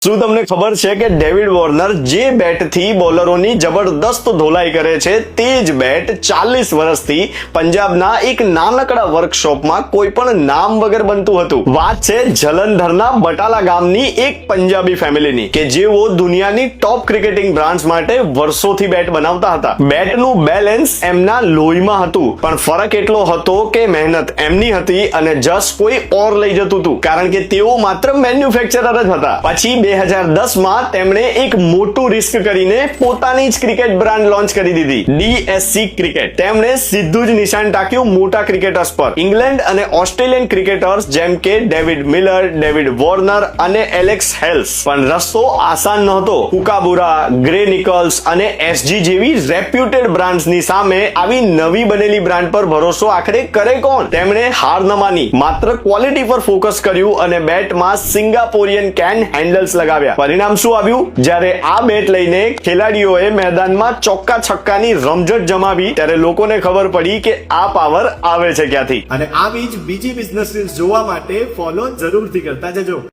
શું તમને ખબર છે કે ડેવિડ વોર્નર જે બેટથી બોલરોની જબરદસ્ત ધોલાઈ કરે છે તે જ બેટ 40 વર્ષથી પંજાબના એક નાનકડા વર્કશોપમાં કોઈ પણ નામ વગર બનતું હતું। વાત છે જલંધરના બટાલા ગામની એક પંજાબી ફેમિલીની કે જેઓ દુનિયાની ટોપ ક્રિકેટિંગ બ્રાન્ડ્સ માટે વર્ષોથી બેટ બનાવતા હતા। બેટનું બેલેન્સ એમના લોહીમાં હતું, પણ ફરક એટલો હતો કે મહેનત એમની હતી અને જસ્ટ કોઈ ઓર લઈ જતું હતું, કારણ કે તેઓ માત્ર મેન્યુફેક્ચરર જ હતા। પછી 2010 માં તેમણે એક મોટું રિસ્ક કરીને પોતાની જ ક્રિકેટ બ્રાન્ડ લોન્ચ કરી દીધી, DSC ક્રિકેટ। તેમણે સીધું જ નિશાન ટાક્યું મોટા ક્રિકેટર્સ પર, ઇંગ્લેન્ડ અને ઓસ્ટ્રેલિયન ક્રિકેટર્સ જેમ કે ડેવિડ મિલર, ડેવિડ વોર્નર અને એલેક્સ હેલ્સ। પણ રસ્તો આસાન નહોતો। કુકાબુરા, ગ્રે નિકલ્સ અને SG જેવી રેપ્યુટેડ બ્રાન્ડ્સની સામે આવી નવી બનેલી બ્રાન્ડ પર ભરોસો આખરે કરે કોણ? તેમણે હાર ન માની, માત્ર ક્વોલિટી પર ફોકસ કર્યું અને બેટમાં સિંગાપોરિયન કેન હેન્ડલ્સ લગાવ્યા। પરિણામ શું આવ્યું? જ્યારે આ બેટ લઈને ખેલાડીઓએ મેદાનમાં ચોક્કા છક્કાની રમઝટ જમાવી ત્યારે લોકોને ખબર પડી કે આ પાવર આવે છે ક્યાંથી। અને આવી જ બીજી બિઝનેસ રીલ્સ જોવા માટે ફોલો જરૂરથી કરતા જજો।